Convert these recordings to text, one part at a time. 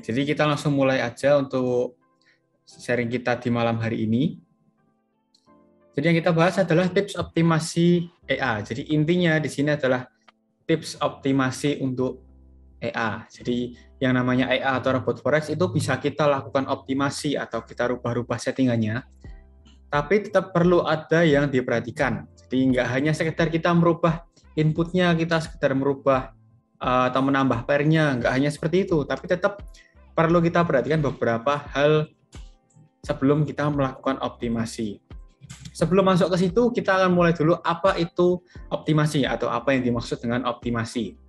jadi kita langsung mulai aja untuk sharing kita di malam hari ini. Jadi yang kita bahas adalah tips optimasi EA. Jadi intinya di sini adalah tips optimasi untuk EA. Jadi yang namanya EA atau robot forex itu bisa kita lakukan optimasi atau kita rubah-rubah settingannya. Tapi tetap perlu ada yang diperhatikan. Jadi nggak hanya sekedar kita merubah inputnya, kita sekedar merubah atau menambah pairnya, nggak hanya seperti itu. Tapi tetap perlu kita perhatikan beberapa hal sebelum kita melakukan optimasi. Sebelum masuk ke situ, kita akan mulai dulu apa itu optimasi atau apa yang dimaksud dengan optimasi.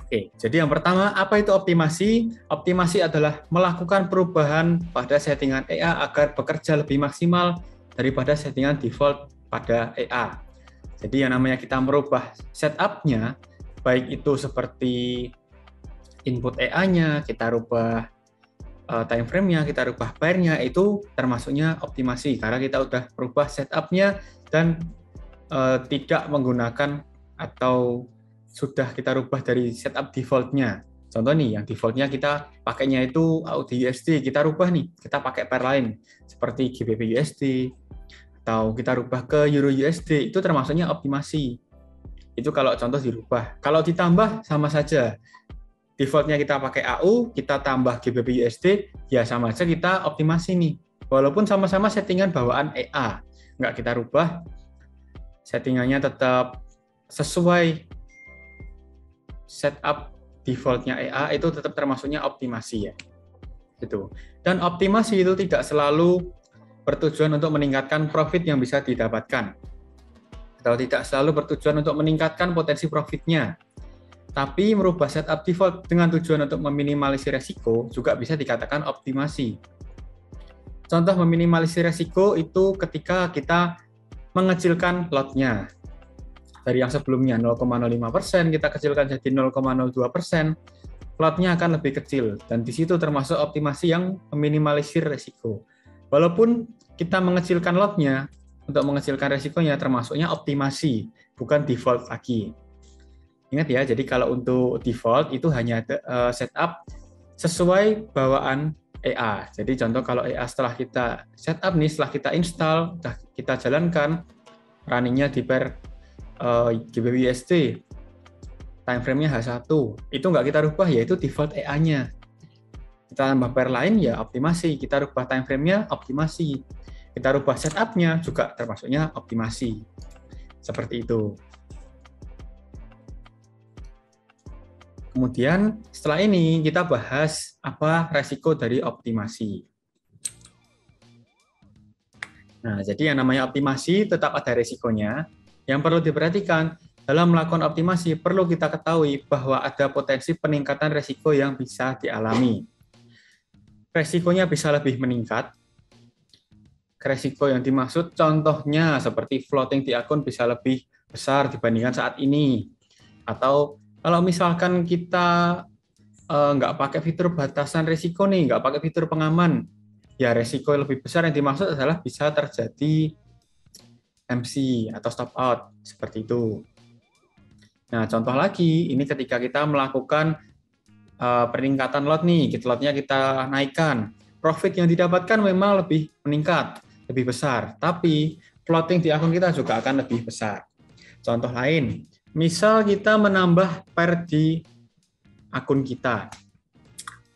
Oke, jadi yang pertama, apa itu optimasi? Optimasi adalah melakukan perubahan pada settingan EA agar bekerja lebih maksimal daripada settingan default pada EA. Jadi yang namanya kita merubah setup-nya, baik itu seperti input EA-nya, kita rubah time frame-nya, kita rubah pair-nya, itu termasuknya optimasi karena kita udah merubah setup-nya dan tidak menggunakan atau sudah kita rubah dari setup default-nya. Contoh nih, yang default-nya kita pakainya itu AUD USD, kita rubah nih, kita pakai pair lain seperti GBP USD atau kita rubah ke Euro USD, itu termasuknya optimasi. Itu kalau contoh dirubah. Kalau ditambah sama saja. Default-nya kita pakai AU, kita tambah GBP USD, ya sama aja kita optimasi nih. Walaupun sama-sama settingan bawaan EA, nggak kita rubah, settingannya tetap sesuai setup default-nya EA, itu tetap termasuknya optimasi ya. Gitu. Dan optimasi itu tidak selalu bertujuan untuk meningkatkan profit yang bisa didapatkan. Atau tidak selalu bertujuan untuk meningkatkan potensi profitnya. Tapi merubah setup default dengan tujuan untuk meminimalisir resiko juga bisa dikatakan optimasi. Contoh meminimalisir resiko itu ketika kita mengecilkan lot-nya. Dari yang sebelumnya 0,05%, kita kecilkan jadi 0,02%, lot-nya akan lebih kecil. Dan di situ termasuk optimasi yang meminimalisir resiko. Walaupun kita mengecilkan lot-nya, untuk mengecilkan resikonya termasuknya optimasi, bukan default lagi. Ingat ya, jadi kalau untuk default itu hanya setup sesuai bawaan EA. Jadi contoh kalau EA setelah kita setup nih, setelah kita install, kita jalankan, runningnya di pair GBP USD, time frame-nya H1, itu nggak kita rubah, yaitu default EA-nya. Kita tambah pair lain, ya optimasi. Kita rubah time frame-nya, optimasi. Kita rubah setup-nya, juga termasuknya optimasi. Seperti itu. Kemudian setelah ini kita bahas apa resiko dari optimasi. Nah, jadi yang namanya optimasi tetap ada resikonya. Yang perlu diperhatikan dalam melakukan optimasi perlu kita ketahui bahwa ada potensi peningkatan resiko yang bisa dialami. Resikonya bisa lebih meningkat. Resiko yang dimaksud contohnya seperti floating di akun bisa lebih besar dibandingkan saat ini. Atau kalau misalkan kita nggak pakai fitur batasan risiko nih, nggak pakai fitur pengaman, ya resiko lebih besar yang dimaksud adalah bisa terjadi MC atau stop out, seperti itu. Nah, contoh lagi, ini ketika kita melakukan peningkatan lot nih, lotnya kita naikkan, profit yang didapatkan memang lebih meningkat, lebih besar, tapi floating di akun kita juga akan lebih besar. Contoh lain, misal kita menambah pair di akun kita.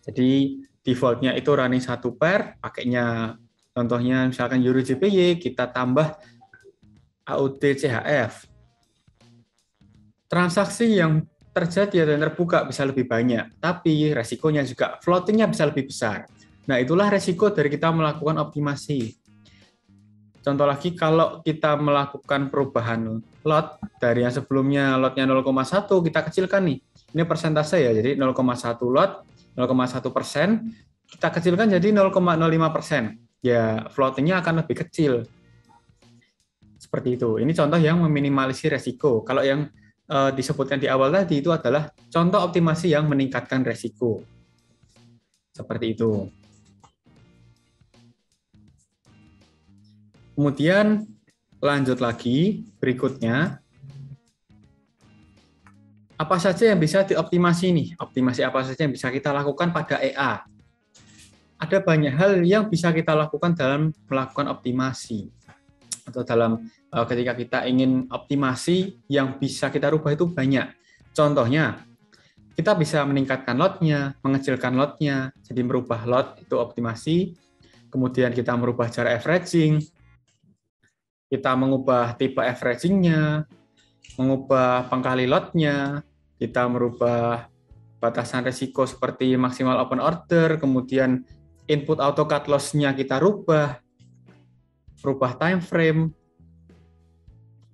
Jadi defaultnya itu running satu pair, pakainya contohnya misalkan Euro JPY, kita tambah AUD CHF. Transaksi yang terjadi dan terbuka bisa lebih banyak, tapi resikonya juga floatingnya bisa lebih besar. Nah, itulah resiko dari kita melakukan optimasi. Contoh lagi, kalau kita melakukan perubahan lot dari yang sebelumnya lotnya 0,1, kita kecilkan nih. Ini persentase ya, jadi 0,1 lot, 0,1%, kita kecilkan jadi 0,05%. Ya, floatingnya akan lebih kecil. Seperti itu. Ini contoh yang meminimalisir resiko. Kalau yang disebutkan di awal tadi itu adalah contoh optimasi yang meningkatkan resiko. Seperti itu. Kemudian lanjut lagi berikutnya. Apa saja yang bisa dioptimasi nih? Optimasi apa saja yang bisa kita lakukan pada EA? Ada banyak hal yang bisa kita lakukan dalam melakukan optimasi. Atau dalam ketika kita ingin optimasi, yang bisa kita rubah itu banyak. Contohnya, kita bisa meningkatkan load-nya, mengecilkan load-nya, jadi merubah load itu optimasi. Kemudian kita merubah cara averaging, kita mengubah tipe averaging-nya, mengubah pengkali lot-nya, kita merubah batasan risiko seperti maksimal open order, kemudian input auto cut loss-nya kita rubah time frame,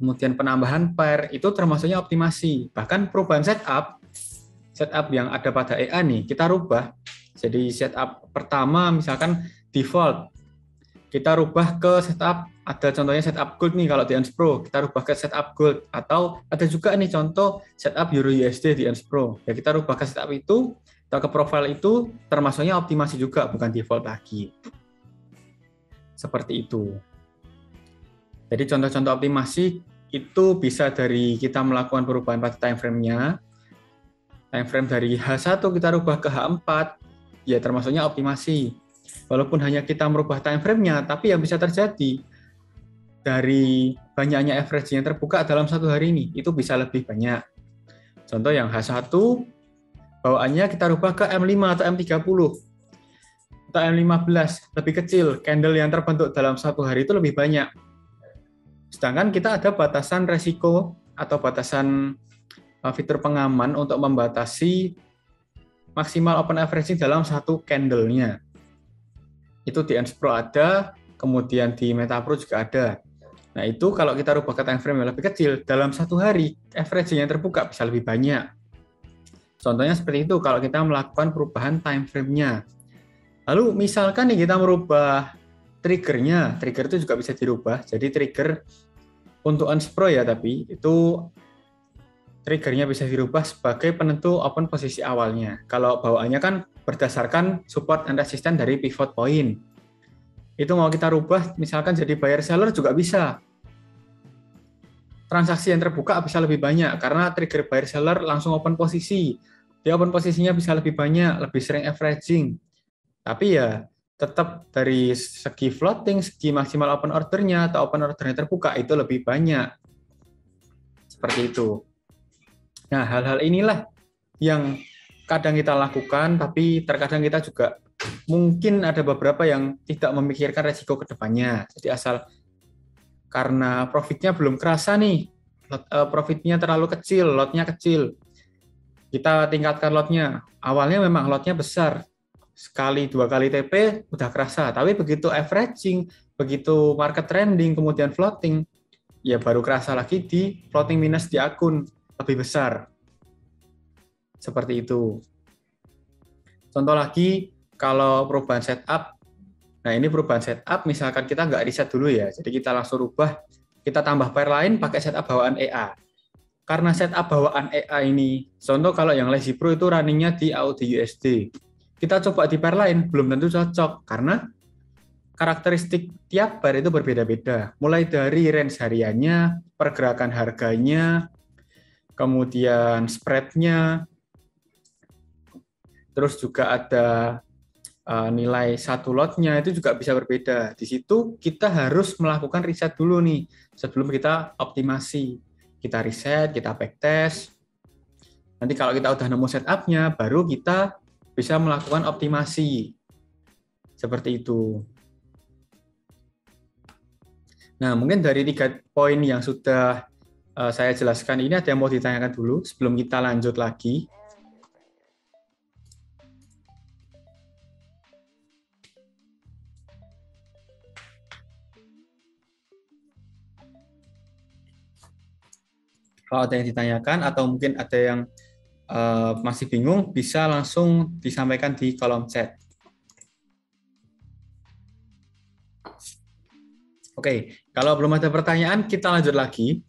kemudian penambahan pair, itu termasuknya optimasi. Bahkan perubahan setup yang ada pada EA nih, kita rubah. Jadi setup pertama misalkan default, kita rubah ke setup, ada contohnya setup gold nih kalau di ENS Pro, kita rubah ke setup gold, atau ada juga nih contoh setup Euro USD di ENS Pro, ya kita rubah ke setup itu, atau ke profile itu, termasuknya optimasi juga, bukan default lagi. Seperti itu. Jadi contoh-contoh optimasi itu bisa dari kita melakukan perubahan pada time frame-nya, time frame dari H1 kita rubah ke H4, ya termasuknya optimasi. Walaupun hanya kita merubah time frame-nya, tapi yang bisa terjadi dari banyaknya average yang terbuka dalam satu hari ini, itu bisa lebih banyak. Contoh yang H1, bawaannya kita rubah ke M5 atau M30, atau M15, lebih kecil, candle yang terbentuk dalam satu hari itu lebih banyak. Sedangkan kita ada batasan resiko atau batasan fitur pengaman untuk membatasi maksimal open averaging dalam satu candle-nya. Itu di ENS Pro ada, kemudian di Meta Pro juga ada. Nah itu kalau kita rubah ke time frame yang lebih kecil, dalam satu hari averaging yang terbuka bisa lebih banyak. Contohnya seperti itu kalau kita melakukan perubahan time frame-nya. Lalu misalkan nih kita merubah trigger-nya, trigger itu juga bisa dirubah. Jadi trigger untuk ENS Pro ya, tapi itu trigger-nya bisa dirubah sebagai penentu open posisi awalnya. Kalau bawaannya kan berdasarkan support and resistance dari pivot point. Itu mau kita rubah, misalkan jadi buyer seller juga bisa. Transaksi yang terbuka bisa lebih banyak, karena trigger buyer seller langsung open posisi. Dia open posisinya bisa lebih banyak, lebih sering averaging. Tapi ya, tetap dari segi floating, segi maksimal open order-nya atau open order-nya terbuka, itu lebih banyak. Seperti itu. Nah, hal-hal inilah yang kadang kita lakukan, tapi terkadang kita juga mungkin ada beberapa yang tidak memikirkan resiko ke depannya. Jadi asal karena profitnya belum kerasa nih, profitnya terlalu kecil, lotnya kecil, kita tingkatkan lotnya. Awalnya memang lotnya besar, sekali dua kali TP udah kerasa, tapi begitu averaging, begitu market trending, kemudian floating, ya baru kerasa lagi di floating minus di akun lebih besar. Seperti itu. Contoh lagi, kalau perubahan setup, nah ini perubahan setup, misalkan kita nggak riset dulu ya, jadi kita langsung rubah, kita tambah pair lain pakai setup bawaan EA. Karena setup bawaan EA ini, contoh kalau yang Lazy Pro itu runningnya di AUD USD, kita coba di pair lain, belum tentu cocok, karena karakteristik tiap pair itu berbeda-beda, mulai dari range hariannya, pergerakan harganya, kemudian spread-nya, terus juga ada nilai satu lotnya itu juga bisa berbeda. Di situ kita harus melakukan riset dulu nih sebelum kita optimasi. Kita riset, kita backtest. Nanti kalau kita udah nemu setupnya, baru kita bisa melakukan optimasi. Seperti itu. Nah, mungkin dari 3 poin yang sudah saya jelaskan ini, ada yang mau ditanyakan dulu sebelum kita lanjut lagi. Kalau ada yang ditanyakan atau mungkin ada yang masih bingung, bisa langsung disampaikan di kolom chat. Oke, kalau belum ada pertanyaan, kita lanjut lagi.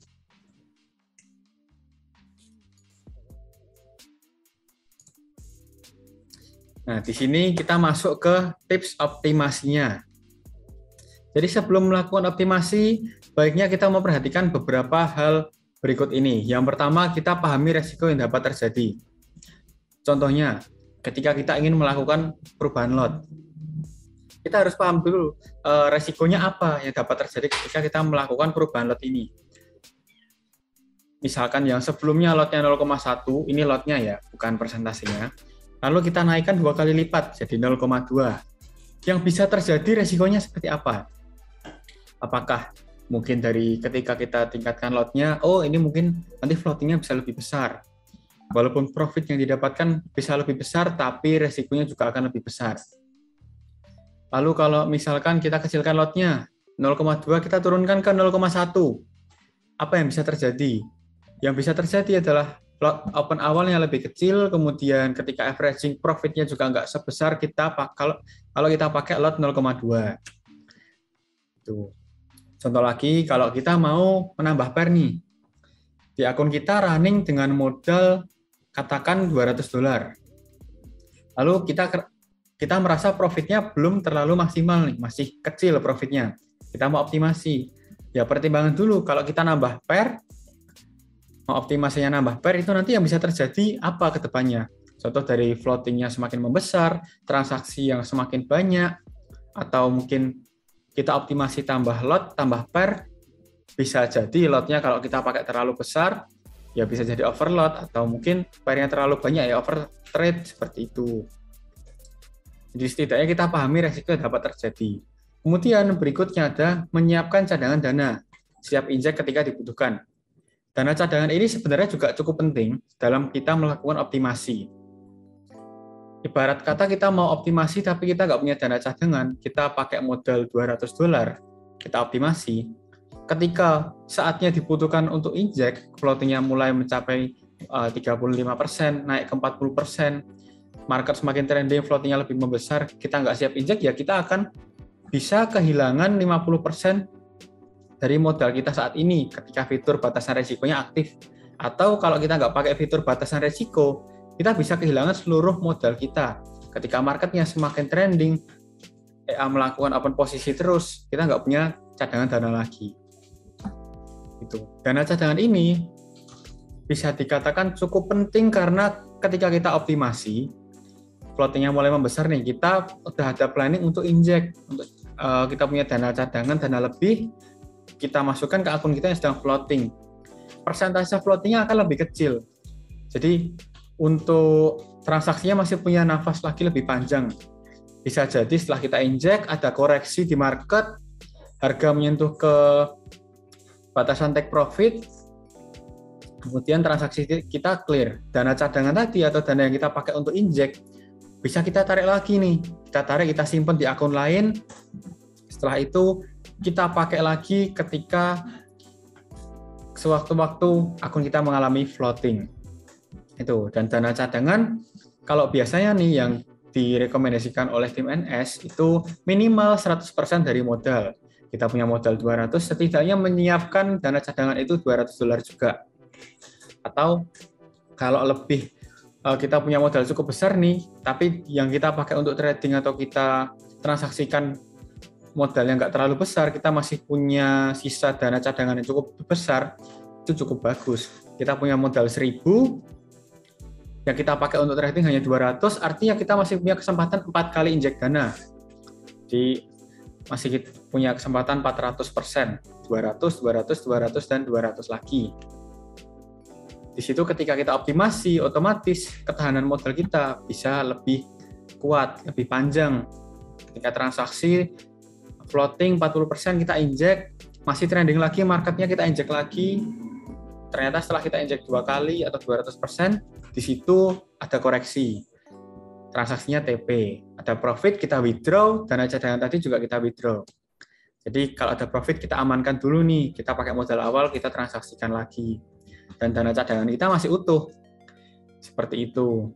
Nah, di sini kita masuk ke tips optimasinya. Jadi sebelum melakukan optimasi, baiknya kita memperhatikan beberapa hal berikut ini. Yang pertama, kita pahami resiko yang dapat terjadi. Contohnya, ketika kita ingin melakukan perubahan lot, kita harus paham dulu resikonya apa yang dapat terjadi ketika kita melakukan perubahan lot ini. Misalkan yang sebelumnya lotnya 0,1, ini lotnya ya, bukan persentasenya. Lalu kita naikkan 2 kali lipat, jadi 0,2. Yang bisa terjadi resikonya seperti apa? Apakah mungkin dari ketika kita tingkatkan lotnya, oh ini mungkin nanti floatingnya bisa lebih besar. Walaupun profit yang didapatkan bisa lebih besar, tapi resikonya juga akan lebih besar. Lalu kalau misalkan kita kecilkan lotnya, 0,2 kita turunkan ke 0,1. Apa yang bisa terjadi? Yang bisa terjadi adalah lot open awalnya lebih kecil, kemudian ketika averaging profitnya juga nggak sebesar kalau kita pakai lot 0,2. Tuh. Contoh lagi, kalau kita mau menambah pair nih, di akun kita running dengan modal katakan $200. Lalu kita merasa profitnya belum terlalu maksimal nih, masih kecil profitnya. Kita mau optimasi. Ya pertimbangan dulu, kalau kita nambah pair, mau optimasinya nambah pair, itu nanti yang bisa terjadi apa ke depannya? Contoh dari floatingnya semakin membesar, transaksi yang semakin banyak, atau mungkin kita optimasi tambah lot, tambah pair, bisa jadi lotnya kalau kita pakai terlalu besar, ya bisa jadi overload, atau mungkin pairnya terlalu banyak, ya overtrade, seperti itu. Jadi setidaknya kita pahami resiko yang dapat terjadi. Kemudian berikutnya ada menyiapkan cadangan dana, siap injek ketika dibutuhkan. Dana cadangan ini sebenarnya juga cukup penting dalam kita melakukan optimasi. Ibarat kata kita mau optimasi tapi kita nggak punya dana cadangan, kita pakai modal $200, kita optimasi. Ketika saatnya dibutuhkan untuk injek, floatingnya mulai mencapai 35%, naik ke 40%, market semakin trending, floatingnya lebih membesar, kita nggak siap injek, ya kita akan bisa kehilangan 50% dari modal kita saat ini ketika fitur batasan resikonya aktif. Atau kalau kita nggak pakai fitur batasan resiko, kita bisa kehilangan seluruh modal kita. Ketika marketnya semakin trending, melakukan open posisi terus, kita nggak punya cadangan dana lagi. Itu. Dana cadangan ini bisa dikatakan cukup penting karena ketika kita optimasi, floatingnya mulai membesar nih, kita udah ada planning untuk injek, untuk kita punya dana cadangan, dana lebih, kita masukkan ke akun kita yang sedang floating. Persentase floatingnya akan lebih kecil. Jadi untuk transaksinya masih punya nafas lagi lebih panjang. Bisa jadi setelah kita injek, ada koreksi di market, harga menyentuh ke batasan take profit, kemudian transaksi kita clear. Dana cadangan tadi atau dana yang kita pakai untuk injek, bisa kita tarik lagi nih. Kita tarik, kita simpan di akun lain. Setelah itu kita pakai lagi ketika sewaktu-waktu akun kita mengalami floating. Itu. Dan dana cadangan, kalau biasanya nih yang direkomendasikan oleh tim NS itu minimal 100% dari modal. Kita punya modal 200, setidaknya menyiapkan dana cadangan itu $200 juga. Atau kalau lebih kita punya modal cukup besar nih, tapi yang kita pakai untuk trading atau kita transaksikan modal yang nggak terlalu besar, kita masih punya sisa dana cadangan yang cukup besar, itu cukup bagus. Kita punya modal 1.000, yang kita pakai untuk trading hanya 200, artinya kita masih punya kesempatan 4 kali injek dana. Jadi masih punya kesempatan 400%, 200, 200, 200, dan 200 lagi. Di situ ketika kita optimasi, otomatis ketahanan modal kita bisa lebih kuat, lebih panjang. Ketika transaksi floating 40% kita injek, masih trending lagi, marketnya kita injek lagi, ternyata setelah kita injek 2 kali atau 200%, di situ ada koreksi. Transaksinya TP, ada profit kita withdraw, dana cadangan tadi juga kita withdraw. Jadi kalau ada profit kita amankan dulu nih, kita pakai modal awal, kita transaksikan lagi. Dan dana cadangan kita masih utuh. Seperti itu.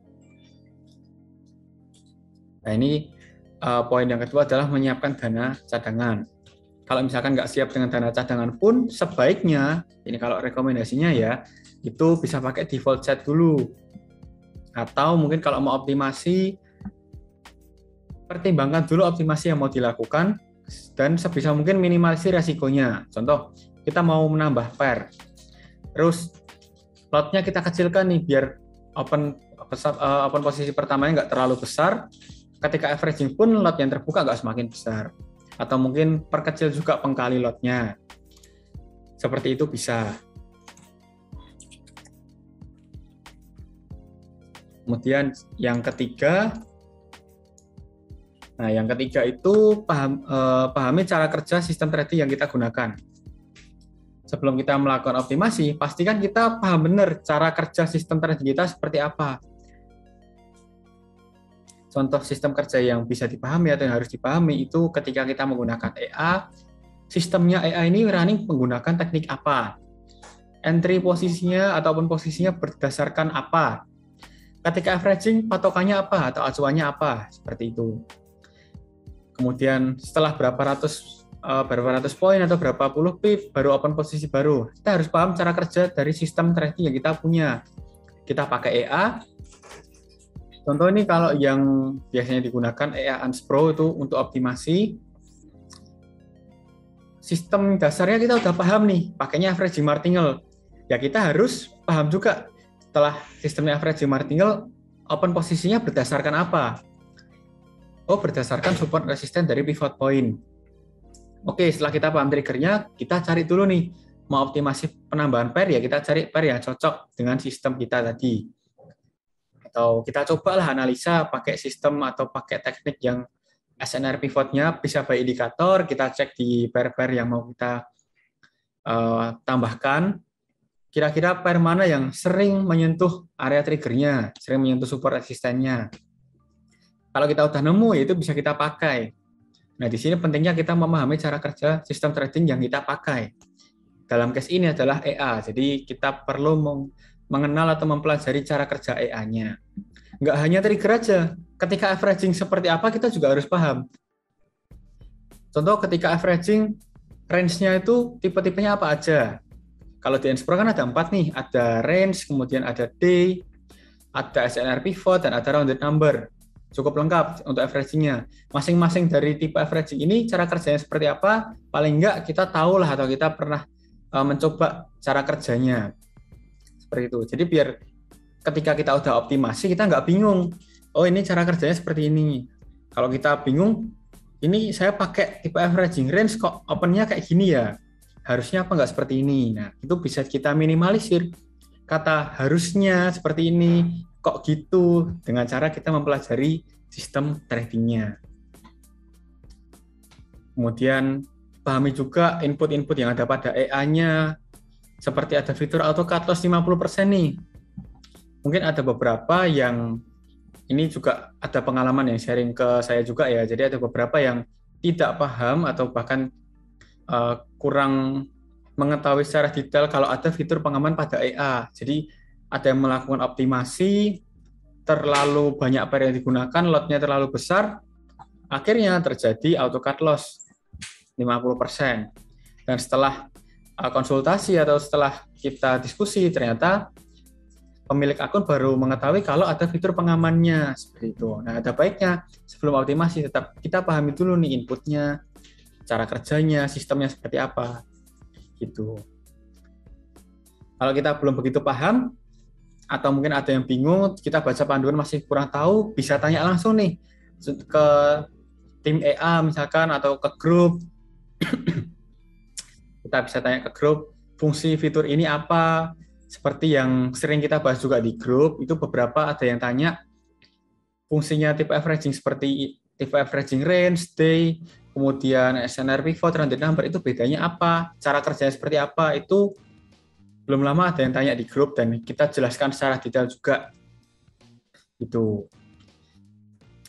Nah ini poin yang kedua adalah menyiapkan dana cadangan. Kalau misalkan nggak siap dengan dana cadangan pun, sebaiknya, ini kalau rekomendasinya ya, itu bisa pakai default set dulu. Atau mungkin kalau mau optimasi, pertimbangkan dulu optimasi yang mau dilakukan, dan sebisa mungkin minimalisir resikonya. Contoh, kita mau menambah pair. Terus lotnya kita kecilkan nih biar open posisi pertamanya nggak terlalu besar. Ketika averaging pun lot yang terbuka nggak semakin besar. Atau mungkin perkecil juga pengkali lotnya. Seperti itu bisa. Kemudian yang ketiga, itu pahami cara kerja sistem trading yang kita gunakan. Sebelum kita melakukan optimasi, pastikan kita paham benar cara kerja sistem trading kita seperti apa. Contoh sistem kerja yang bisa dipahami atau yang harus dipahami itu ketika kita menggunakan EA, sistemnya EA ini running menggunakan teknik apa? Entry posisinya ataupun posisinya berdasarkan apa? Ketika averaging, patokannya apa atau acuannya apa? Seperti itu. Kemudian setelah berapa ratus poin atau berapa puluh pip, baru open posisi baru. Kita harus paham cara kerja dari sistem trading yang kita punya. Kita pakai EA. Contoh ini kalau yang biasanya digunakan EA ANS Pro itu untuk optimasi. Sistem dasarnya kita udah paham nih, pakainya averaging martingale. Ya kita harus paham juga setelah sistemnya averaging martingale, open posisinya berdasarkan apa? Oh, berdasarkan support resisten dari pivot point. Oke, setelah kita paham triggernya, kita cari dulu nih, mau optimasi penambahan pair ya kita cari pair yang cocok dengan sistem kita tadi. Atau kita cobalah analisa pakai sistem atau pakai teknik yang SNR pivotnya bisa by indikator, kita cek di pair-pair yang mau kita tambahkan. Kira-kira pair mana yang sering menyentuh area triggernya, sering menyentuh support resistennya. Kalau kita udah nemu, itu bisa kita pakai. Nah, di sini pentingnya kita memahami cara kerja sistem trading yang kita pakai. Dalam case ini adalah EA, jadi kita perlu mengenal atau mempelajari cara kerja EA-nya. Nggak hanya trigger aja, ketika averaging seperti apa, kita juga harus paham. Contoh ketika averaging, range-nya itu tipe-tipenya apa aja. Kalau di ANS Pro kan ada 4 nih, ada range, kemudian ada day, ada SNR pivot, dan ada rounded number. Cukup lengkap untuk averaging-nya. Masing-masing dari tipe averaging ini, cara kerjanya seperti apa, paling enggak kita tahu lah atau kita pernah mencoba cara kerjanya. Seperti itu. Jadi biar ketika kita udah optimasi, kita nggak bingung. Oh ini cara kerjanya seperti ini. Kalau kita bingung, ini saya pakai tipe averaging range kok opennya kayak gini ya. Harusnya apa nggak seperti ini? Nah, itu bisa kita minimalisir. Kata harusnya seperti ini, kok gitu, dengan cara kita mempelajari sistem tradingnya. Kemudian, pahami juga input-input yang ada pada EA-nya, seperti ada fitur auto cut loss 50% nih. Mungkin ada beberapa yang, ini juga ada pengalaman yang sharing ke saya juga ya, jadi ada beberapa yang tidak paham atau bahkan kurang mengetahui secara detail kalau ada fitur pengaman pada EA. Jadi ada yang melakukan optimasi, terlalu banyak pair yang digunakan, lotnya terlalu besar, akhirnya terjadi auto cut loss 50%. Dan setelah konsultasi atau setelah kita diskusi, ternyata pemilik akun baru mengetahui kalau ada fitur pengamannya, seperti itu. Nah, ada baiknya sebelum optimasi tetap kita pahami dulu nih inputnya, cara kerjanya, sistemnya seperti apa, gitu. Kalau kita belum begitu paham, atau mungkin ada yang bingung, kita baca panduan masih kurang tahu, bisa tanya langsung nih ke tim EA misalkan, atau ke grup. Kita bisa tanya ke grup, fungsi fitur ini apa, seperti yang sering kita bahas juga di grup, itu beberapa ada yang tanya, fungsinya tipe averaging seperti tipe averaging range, day, kemudian SNR pivot, rounded number, itu bedanya apa, cara kerjanya seperti apa, itu belum lama ada yang tanya di grup dan kita jelaskan secara detail juga. Gitu.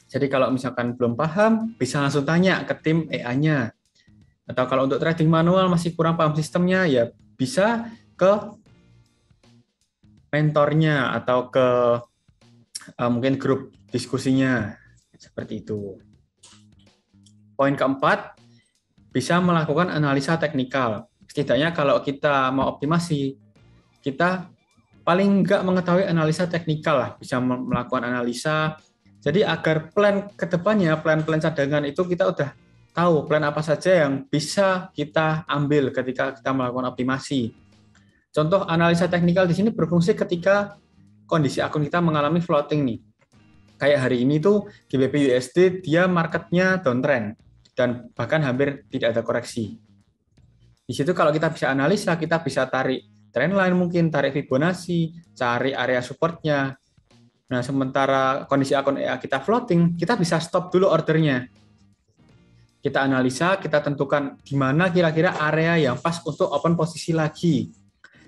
Jadi kalau misalkan belum paham, bisa langsung tanya ke tim EA-nya. Atau kalau untuk trading manual masih kurang paham sistemnya, ya bisa ke mentornya atau ke mungkin grup diskusinya. Seperti itu. Poin keempat, bisa melakukan analisa teknikal. Setidaknya kalau kita mau optimasi, kita paling nggak mengetahui analisa teknikal lah, bisa melakukan analisa. Jadi agar plan ke depannya, plan-plan cadangan itu kita udah tahu plan apa saja yang bisa kita ambil ketika kita melakukan optimasi. Contoh analisa teknikal di sini berfungsi ketika kondisi akun kita mengalami floating nih. Kayak hari ini tuh GBP USD dia marketnya downtrend dan bahkan hampir tidak ada koreksi. Di situ kalau kita bisa analisa, kita bisa tarik trendline mungkin, tarik Fibonacci, cari area supportnya. Nah, sementara kondisi akun EA kita floating, kita bisa stop dulu ordernya. Kita analisa, kita tentukan di mana kira-kira area yang pas untuk open posisi lagi.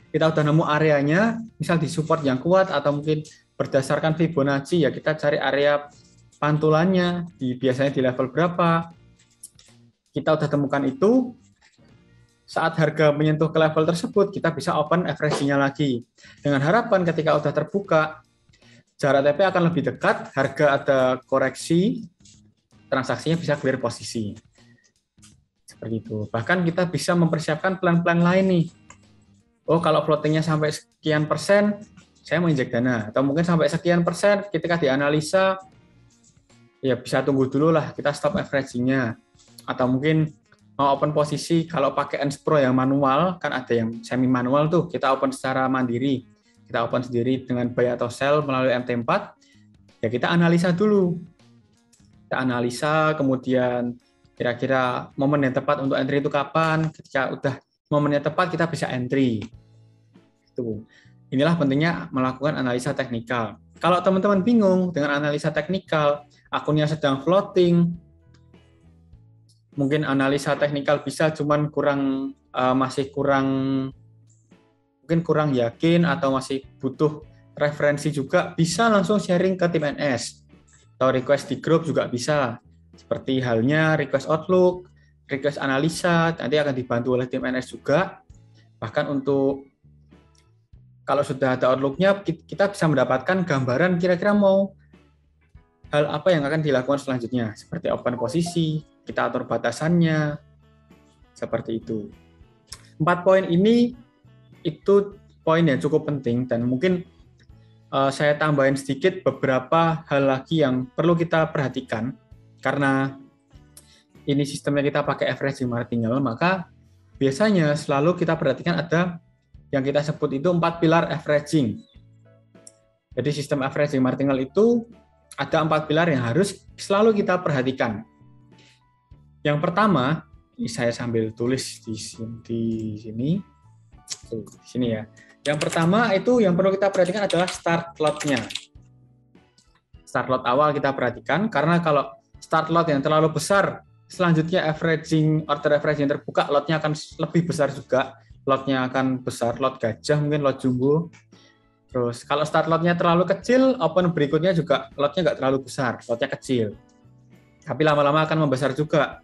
Kita udah nemu areanya, misal di support yang kuat atau mungkin berdasarkan Fibonacci ya kita cari area pantulannya biasanya di level berapa. Kita udah temukan itu, saat harga menyentuh ke level tersebut kita bisa open average-nya lagi. Dengan harapan ketika udah terbuka jarak TP akan lebih dekat, harga ada koreksi, transaksinya bisa clear posisi. Seperti itu. Bahkan kita bisa mempersiapkan plan-plan lain nih. Oh, kalau floatingnya sampai sekian persen, saya mau injek dana. Atau mungkin sampai sekian persen, ketika dianalisa, ya bisa tunggu dulu lah, kita stop averaging-nya. Atau mungkin mau open posisi, kalau pakai N-Pro yang manual, kan ada yang semi manual tuh, kita open secara mandiri. Kita open sendiri dengan buy atau sell melalui MT4, ya kita analisa dulu. Kita analisa, kemudian kira-kira momen yang tepat untuk entry itu kapan, ketika udah momennya tepat, kita bisa entry. Inilah pentingnya melakukan analisa teknikal. Kalau teman-teman bingung dengan analisa teknikal, akunnya sedang floating, mungkin analisa teknikal bisa cuman masih kurang yakin atau masih butuh referensi juga, bisa langsung sharing ke tim NS atau request di grup juga bisa. Seperti halnya request Outlook, request analisa, nanti akan dibantu oleh tim NS juga. Bahkan untuk kalau sudah ada Outlook-nya, kita bisa mendapatkan gambaran kira-kira mau hal apa yang akan dilakukan selanjutnya, seperti open posisi, kita atur batasannya, seperti itu. 4 poin ini itu poin yang cukup penting, dan mungkin saya tambahin sedikit beberapa hal lagi yang perlu kita perhatikan, karena ini sistemnya kita pakai averaging martingale, maka biasanya selalu kita perhatikan ada yang kita sebut itu 4 pilar averaging. Jadi sistem averaging martingale itu ada 4 pilar yang harus selalu kita perhatikan. Yang pertama, ini saya sambil tulis di sini ya. Yang pertama itu yang perlu kita perhatikan adalah start lot-nya. Start lot awal kita perhatikan, karena kalau start lot yang terlalu besar, selanjutnya order averaging terbuka, lotnya akan lebih besar juga. Lotnya akan besar, lot gajah, mungkin lot jumbo. Terus kalau start lotnya terlalu kecil, open berikutnya juga lotnya nggak terlalu besar, lotnya kecil. Tapi lama-lama akan membesar juga.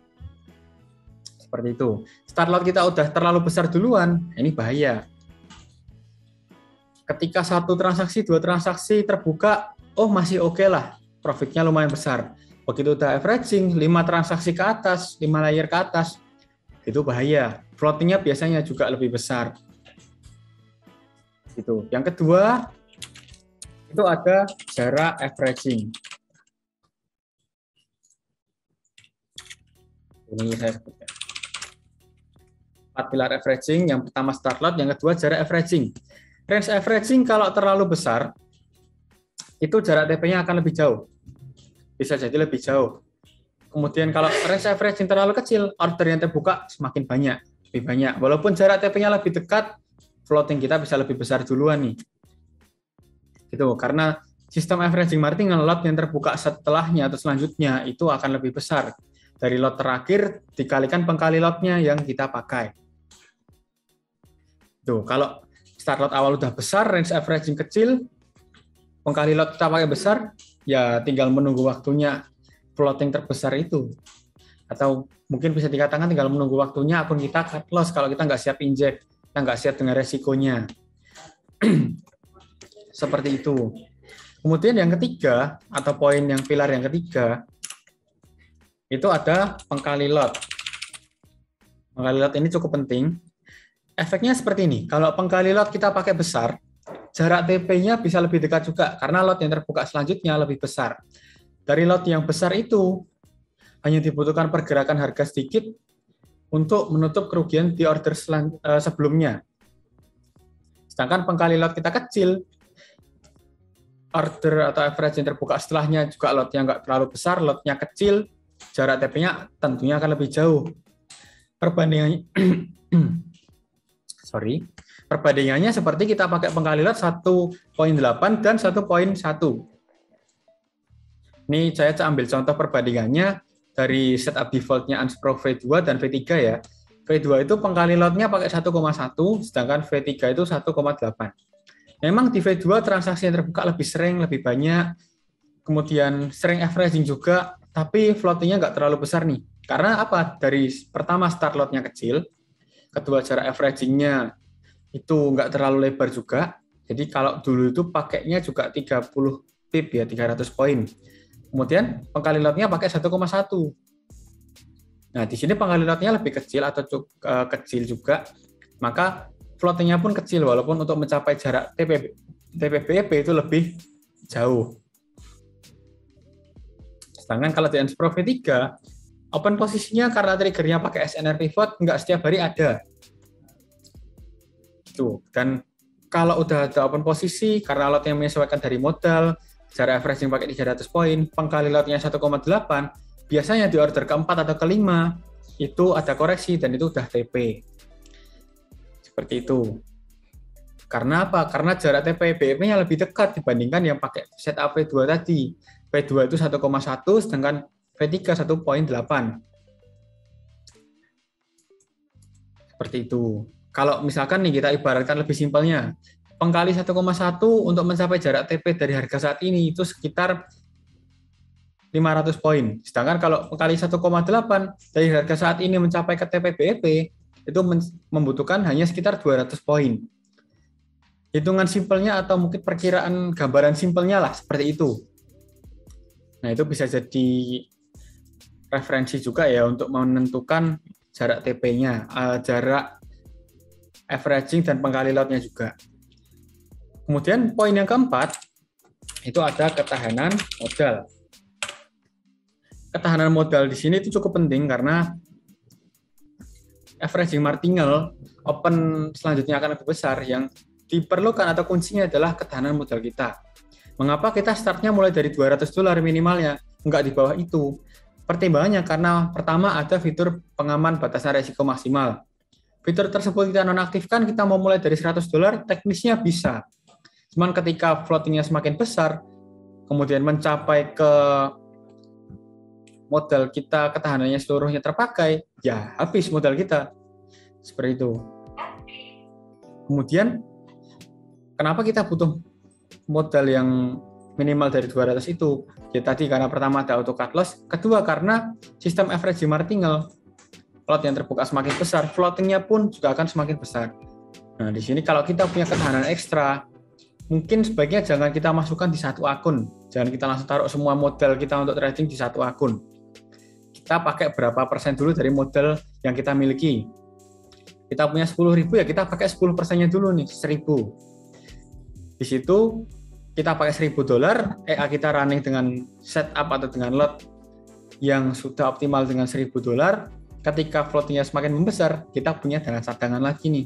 Seperti itu. Start lot kita udah terlalu besar duluan, ini bahaya. Ketika satu transaksi, dua transaksi terbuka, oh masih oke lah, profitnya lumayan besar. Begitu udah averaging, 5 transaksi ke atas, 5 layer ke atas, itu bahaya. Floatingnya biasanya juga lebih besar. Gitu. Yang kedua, itu ada jarak averaging. Ini saya sebutkan. 4 pilar averaging, yang pertama start lot, yang kedua jarak averaging. Range averaging kalau terlalu besar, itu jarak TP-nya akan lebih jauh. Bisa jadi lebih jauh. Kemudian kalau range averaging terlalu kecil, order yang terbuka semakin banyak, lebih banyak. Walaupun jarak TP-nya lebih dekat, floating kita bisa lebih besar duluan nih. Gitu, karena sistem averaging martingale, lot yang terbuka setelahnya atau selanjutnya itu akan lebih besar. Dari lot terakhir dikalikan pengkali lotnya yang kita pakai. Tuh, kalau start lot awal udah besar, range averaging kecil, pengkali lot kita pakai besar, ya tinggal menunggu waktunya floating terbesar itu. Atau mungkin bisa dikatakan tinggal menunggu waktunya akun kita cut loss kalau kita nggak siap injek, kita nggak siap dengan resikonya. Seperti itu. Kemudian yang ketiga, atau poin yang pilar yang ketiga, itu ada pengkali lot. Pengkali lot ini cukup penting. Efeknya seperti ini, kalau pengkali lot kita pakai besar, jarak TP-nya bisa lebih dekat juga, karena lot yang terbuka selanjutnya lebih besar. Dari lot yang besar itu, hanya dibutuhkan pergerakan harga sedikit untuk menutup kerugian di order sebelumnya. Sedangkan pengkali lot kita kecil, order atau average yang terbuka setelahnya juga lotnya nggak terlalu besar, lotnya kecil, jarak TP-nya tentunya akan lebih jauh. Perbandingannya perbandingannya seperti kita pakai pengkali lot 1.8 dan 1.1. Ini saya ambil contoh perbandingannya dari setup default-nya Unspro V2 dan V3 ya. V2 itu pengkali lotnya pakai 1,1, sedangkan V3 itu 1,8. Memang di V2 transaksi yang terbuka lebih sering, lebih banyak, kemudian sering averaging juga, tapi floating-nya nggak terlalu besar nih. Karena apa? Dari pertama start lotnya kecil, kedua jarak averaging-nya itu nggak terlalu lebar juga. Jadi kalau dulu itu pakainya juga 30 pip ya, 300 poin. Kemudian pengkali lotnya pakai 1,1. Nah, di sini pengkali lotnya lebih kecil atau kecil juga, maka floating-nya pun kecil walaupun untuk mencapai jarak TP-BEP itu lebih jauh. Sedangkan kalau di Unspro V3, open posisinya karena triggernya pakai SNR pivot, nggak setiap hari ada. Tuh. Dan kalau udah ada open posisi, karena lotnya menyesuaikan dari modal, jarak averaging pakai 300 poin, pengkali lotnya 1,8, biasanya di order keempat atau kelima, itu ada koreksi dan itu udah TP. Seperti itu. Karena apa? Karena jarak TP-BEP-nya lebih dekat dibandingkan yang pakai setup V2 tadi. V2 itu 1,1, sedangkan V3 1,8. Seperti itu. Kalau misalkan nih kita ibaratkan lebih simpelnya, pengkali 1,1 untuk mencapai jarak TP dari harga saat ini itu sekitar 500 poin. Sedangkan kalau pengkali 1,8 dari harga saat ini mencapai ke TP-BEP itu membutuhkan hanya sekitar 200 poin. Hitungan simpelnya atau mungkin perkiraan gambaran simpelnya lah seperti itu. Nah, itu bisa jadi referensi juga ya untuk menentukan jarak TP-nya, jarak averaging dan pengkali lotnya juga. Kemudian poin yang keempat itu ada ketahanan modal. Ketahanan modal di sini itu cukup penting karena averaging martingale open selanjutnya akan lebih besar. Yang diperlukan atau kuncinya adalah ketahanan modal kita. Mengapa kita startnya mulai dari $200 minimalnya, nggak di bawah itu? Pertimbangannya karena pertama ada fitur pengaman batasan resiko maksimal. Fitur tersebut kita nonaktifkan, kita mau mulai dari $100, teknisnya bisa. Cuman ketika floating-nya semakin besar, kemudian mencapai ke modal kita, ketahanannya seluruhnya terpakai, ya habis modal kita. Seperti itu. Kemudian, kenapa kita butuh modal yang minimal dari 200 itu? Ya tadi karena pertama ada auto cut loss, kedua karena sistem averaging martingale. Lot yang terbuka semakin besar, floating-nya pun juga akan semakin besar. Nah, di sini kalau kita punya ketahanan ekstra, mungkin sebaiknya jangan kita masukkan di satu akun. Jangan kita langsung taruh semua modal kita untuk trading di satu akun. Kita pakai berapa persen dulu dari modal yang kita miliki. Kita punya 10.000 ya kita pakai 10%-nya dulu nih, 1.000. Di situ kita pakai $1.000, EA kita running dengan setup atau dengan lot yang sudah optimal dengan $1.000. Ketika floating-nya semakin membesar, kita punya dana cadangan lagi nih.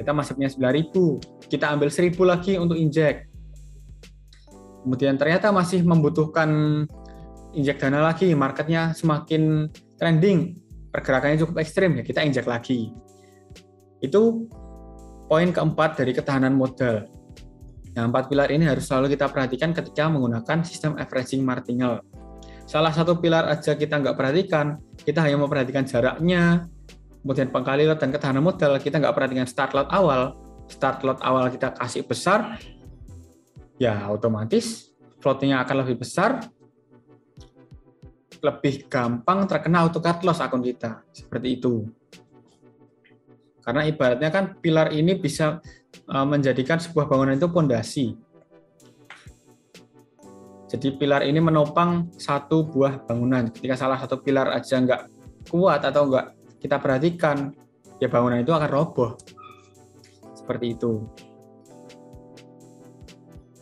Kita masih punya 9.000, kita ambil 1.000 lagi untuk injek. Kemudian ternyata masih membutuhkan injek dana lagi, marketnya semakin trending, pergerakannya cukup ekstrim, ya kita injek lagi. Itu poin keempat dari ketahanan modal. Nah, 4 pilar ini harus selalu kita perhatikan ketika menggunakan sistem averaging martingale. Salah satu pilar aja kita nggak perhatikan, kita hanya memperhatikan jaraknya, kemudian pengkali lot dan ketahanan modal, kita nggak perhatikan start lot awal. Start lot awal kita kasih besar, ya otomatis floating-nya akan lebih besar, lebih gampang terkena auto cut loss akun kita. Seperti itu. Karena ibaratnya kan pilar ini bisa menjadikan sebuah bangunan itu pondasi. Jadi pilar ini menopang satu buah bangunan. Ketika salah satu pilar aja nggak kuat atau nggak kita perhatikan, ya bangunan itu akan roboh. Seperti itu.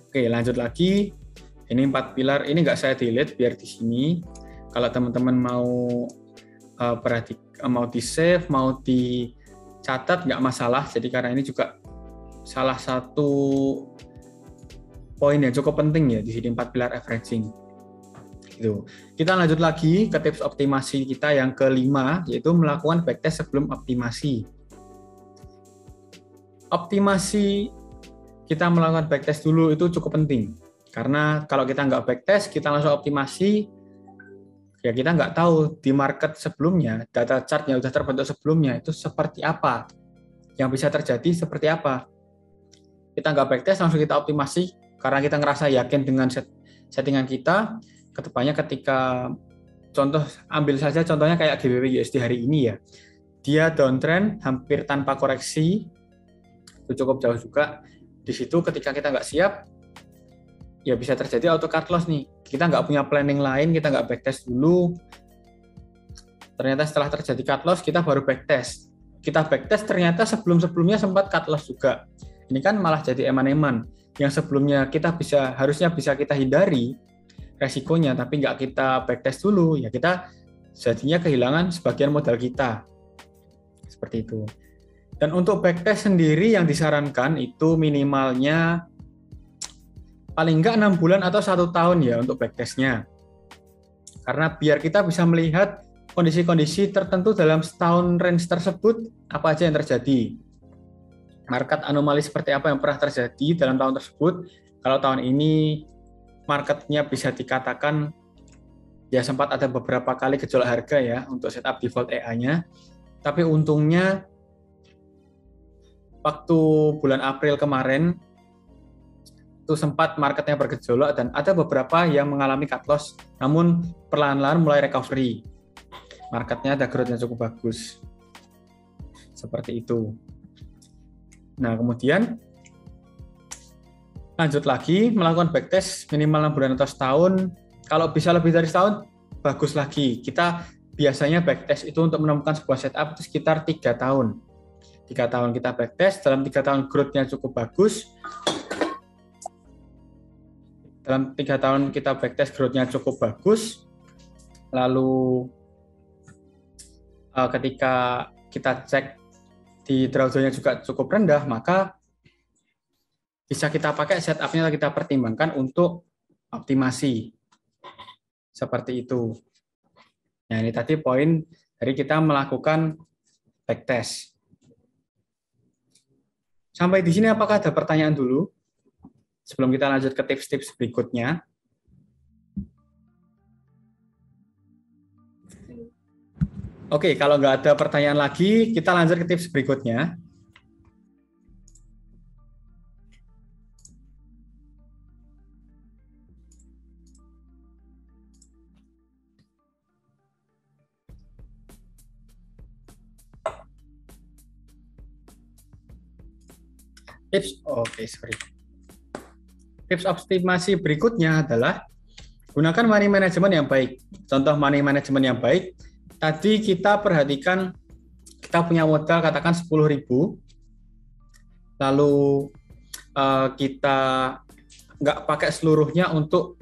Oke, lanjut lagi. Ini 4 pilar. Ini nggak saya delete biar di sini. Kalau teman-teman mau mau di save, mau dicatat nggak masalah. Jadi karena ini juga salah satu poin yang cukup penting ya di sini 4 pilar averaging. Gitu. Kita lanjut lagi ke tips optimasi kita yang kelima, yaitu melakukan backtest sebelum optimasi. Optimasi kita melakukan backtest dulu itu cukup penting. Karena kalau kita nggak backtest, kita langsung optimasi, ya kita nggak tahu di market sebelumnya, data chart yang sudah terbentuk sebelumnya itu seperti apa, yang bisa terjadi seperti apa. Kita nggak backtest, langsung kita optimasi, karena kita ngerasa yakin dengan settingan kita, kedepannya ketika, ambil saja contohnya kayak GBP USD hari ini ya, dia downtrend hampir tanpa koreksi, itu cukup jauh juga. Di situ ketika kita nggak siap, ya bisa terjadi auto cut loss nih. Kita nggak punya planning lain, kita nggak backtest dulu. Ternyata setelah terjadi cut loss, kita baru backtest. Kita backtest ternyata sebelumnya sempat cut loss juga. Ini kan malah jadi eman-eman. Yang sebelumnya harusnya bisa kita hindari resikonya, tapi nggak kita backtest dulu, ya kita jadinya kehilangan sebagian modal kita. Seperti itu. Dan untuk backtest sendiri yang disarankan itu minimalnya paling nggak 6 bulan atau 1 tahun ya untuk backtestnya. Karena biar kita bisa melihat kondisi-kondisi tertentu dalam setahun range tersebut, apa aja yang terjadi. Market anomali seperti apa yang pernah terjadi dalam tahun tersebut. Kalau tahun ini marketnya bisa dikatakan ya sempat ada beberapa kali gejolak harga ya untuk setup default EA-nya. Tapi untungnya waktu bulan April kemarin itu sempat marketnya bergejolak dan ada beberapa yang mengalami cut loss, namun perlahan-lahan mulai recovery. Marketnya ada growth yang cukup bagus. Seperti itu. Nah, kemudian lanjut lagi melakukan backtest minimal 6 bulan atau setahun. Kalau bisa lebih dari setahun, bagus lagi. Kita biasanya backtest itu untuk menemukan sebuah setup itu sekitar 3 tahun. 3 tahun kita backtest, dalam 3 tahun growth-nya cukup bagus. Dalam 3 tahun kita backtest growth-nya cukup bagus. Lalu ketika kita cek di drawdown-nya juga cukup rendah, maka bisa kita pakai setup-nya, kita pertimbangkan untuk optimasi. Seperti itu. Nah, ini tadi poin dari kita melakukan backtest. Sampai di sini apakah ada pertanyaan dulu? Sebelum kita lanjut ke tips-tips berikutnya. Oke, kalau nggak ada pertanyaan lagi, kita lanjut ke tips berikutnya. Tips optimasi berikutnya adalah gunakan money management yang baik. Contoh money management yang baik, tadi kita perhatikan kita punya modal katakan 10.000, lalu kita nggak pakai seluruhnya untuk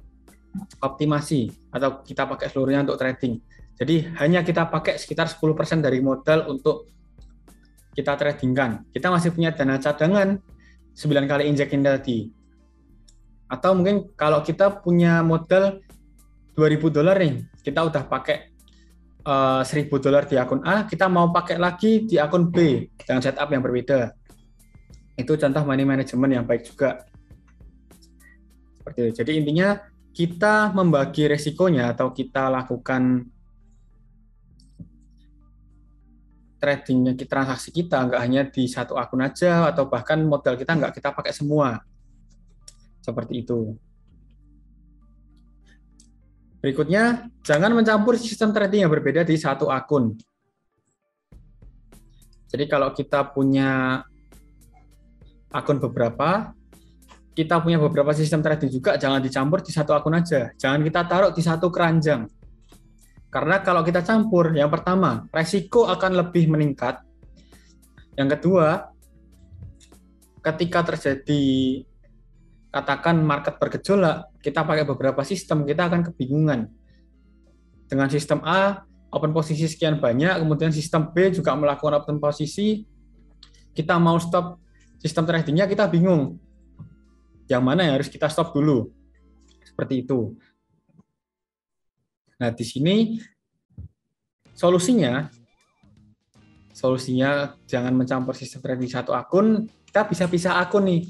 optimasi atau kita pakai seluruhnya untuk trading. Jadi hanya kita pakai sekitar 10% dari modal untuk kita tradingkan. Kita masih punya dana cadangan 9 kali injection tadi. Atau mungkin kalau kita punya modal $2.000 nih, kita udah pakai $1.000 di akun A, kita mau pakai lagi di akun B dengan setup yang berbeda. Itu contoh money management yang baik juga. Seperti itu. Jadi intinya kita membagi resikonya atau kita lakukan trading transaksi kita nggak hanya di satu akun aja atau bahkan modal kita nggak kita pakai semua. Seperti itu. Berikutnya, jangan mencampur sistem trading yang berbeda di satu akun. Jadi kalau kita punya akun beberapa, kita punya beberapa sistem trading juga, jangan dicampur di satu akun aja. Jangan kita taruh di satu keranjang. Karena kalau kita campur, yang pertama, resiko akan lebih meningkat. Yang kedua, ketika terjadi, katakan market bergejolak, kita pakai beberapa sistem, kita akan kebingungan. Dengan sistem A, open posisi sekian banyak, kemudian sistem B juga melakukan open posisi, kita mau stop sistem tradingnya kita bingung. Yang mana yang harus kita stop dulu. Seperti itu. Nah, di sini solusinya jangan mencampur sistem trading satu akun, kita bisa pisah akun nih.